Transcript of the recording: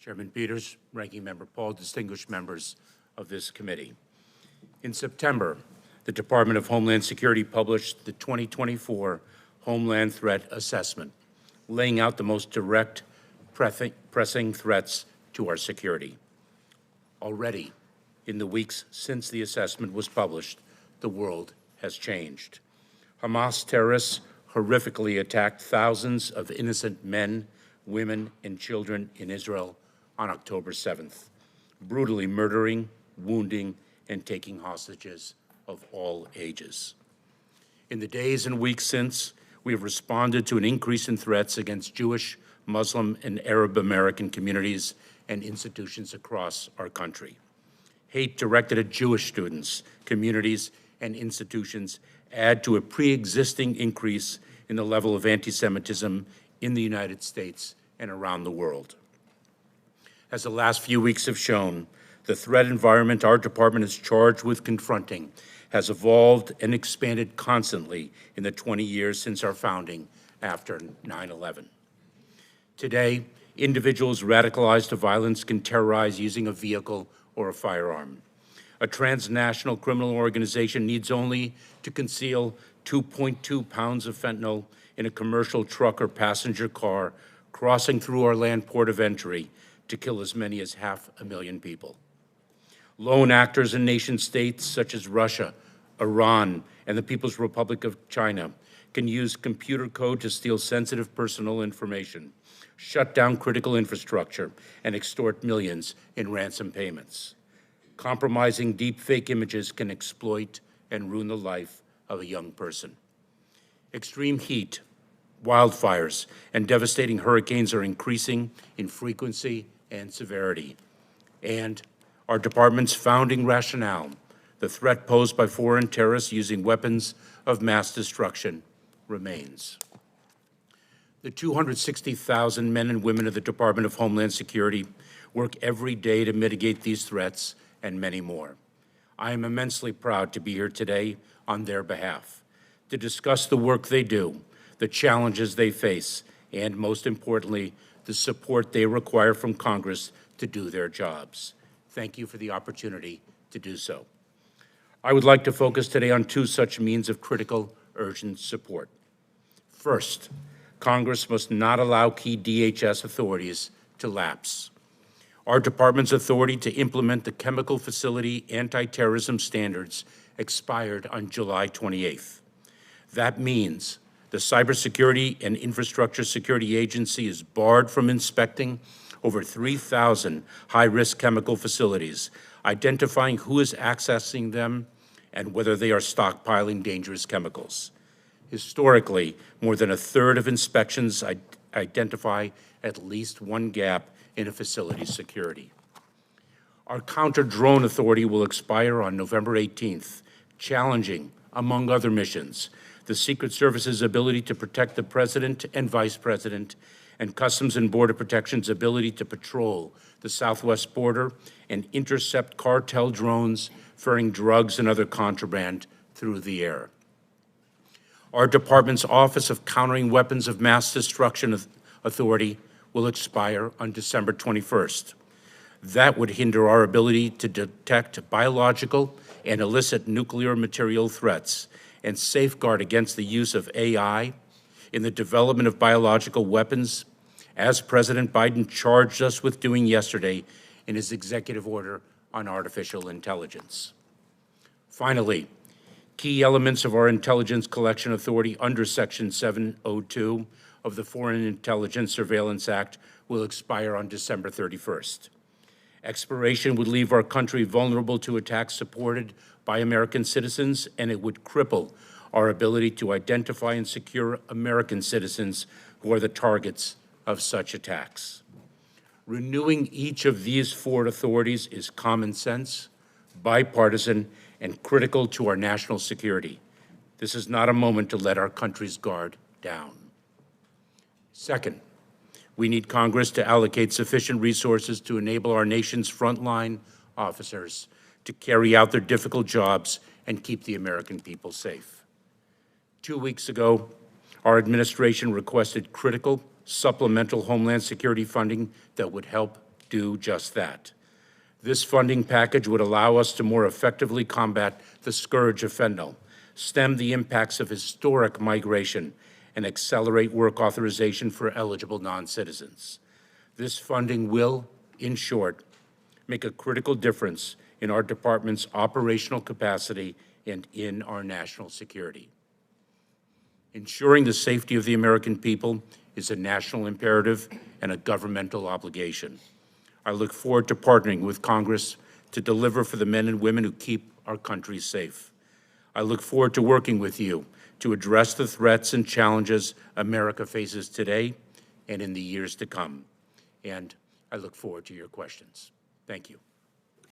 Chairman Peters, Ranking Member Paul, distinguished members of this committee. In September, the Department of Homeland Security published the 2024 Homeland Threat Assessment, laying out the most direct, pressing threats to our security. Already, in the weeks since the assessment was published, the world has changed. Hamas terrorists horrifically attacked thousands of innocent men, women, and children in Israel on October 7th, brutally murdering, wounding, and taking hostages of all ages. In the days and weeks since, we have responded to an increase in threats against Jewish, Muslim, and Arab American communities and institutions across our country. Hate directed at Jewish students, communities, and institutions add to a pre-existing increase in the level of anti-Semitism in the United States and around the world. As the last few weeks have shown, the threat environment our department is charged with confronting has evolved and expanded constantly in the 20 years since our founding after 9/11. Today, individuals radicalized to violence can terrorize using a vehicle or a firearm. A transnational criminal organization needs only to conceal 2.2 pounds of fentanyl in a commercial truck or passenger car crossing through our land port of entry to kill as many as 500,000 people. Lone actors in nation-states such as Russia, Iran, and the People's Republic of China can use computer code to steal sensitive personal information, shut down critical infrastructure, and extort millions in ransom payments. Compromising deep-fake images can exploit and ruin the life of a young person. Extreme heat, wildfires, and devastating hurricanes are increasing in frequency and severity. And our department's founding rationale, the threat posed by foreign terrorists using weapons of mass destruction, remains. The 260,000 men and women of the Department of Homeland Security work every day to mitigate these threats and many more. I am immensely proud to be here today on their behalf to discuss the work they do, the challenges they face, and most importantly, the support they require from Congress to do their jobs. Thank you for the opportunity to do so. I would like to focus today on two such means of critical, urgent support. First, Congress must not allow key DHS authorities to lapse. Our department's authority to implement the chemical facility anti-terrorism standards expired on July 28th. That means the Cybersecurity and Infrastructure Security Agency is barred from inspecting over 3,000 high-risk chemical facilities, identifying who is accessing them and whether they are stockpiling dangerous chemicals. Historically, more than a third of inspections identify at least one gap in a facility's security. Our counter-drone authority will expire on November 18th, challenging, among other missions, the Secret Service's ability to protect the President and Vice President, and Customs and Border Protection's ability to patrol the southwest border and intercept cartel drones ferrying drugs and other contraband through the air. Our department's Office of Countering Weapons of Mass Destruction Authority will expire on December 21st. That would hinder our ability to detect biological and illicit nuclear material threats and safeguard against the use of AI in the development of biological weapons, as President Biden charged us with doing yesterday in his executive order on artificial intelligence. Finally, key elements of our intelligence collection authority under Section 702 of the Foreign Intelligence Surveillance Act will expire on December 31st. Expiration would leave our country vulnerable to attacks supported by American citizens, and it would cripple our ability to identify and secure American citizens who are the targets of such attacks. Renewing each of these four authorities is common sense, bipartisan, and critical to our national security. This is not a moment to let our country's guard down. Second, we need Congress to allocate sufficient resources to enable our nation's frontline officers to carry out their difficult jobs and keep the American people safe. 2 weeks ago, our administration requested critical supplemental Homeland Security funding that would help do just that. This funding package would allow us to more effectively combat the scourge of fentanyl, stem the impacts of historic migration, and accelerate work authorization for eligible non-citizens. This funding will, in short, make a critical difference in our department's operational capacity and in our national security. Ensuring the safety of the American people is a national imperative and a governmental obligation. I look forward to partnering with Congress to deliver for the men and women who keep our country safe. I look forward to working with you to address the threats and challenges America faces today and in the years to come. And I look forward to your questions. Thank you.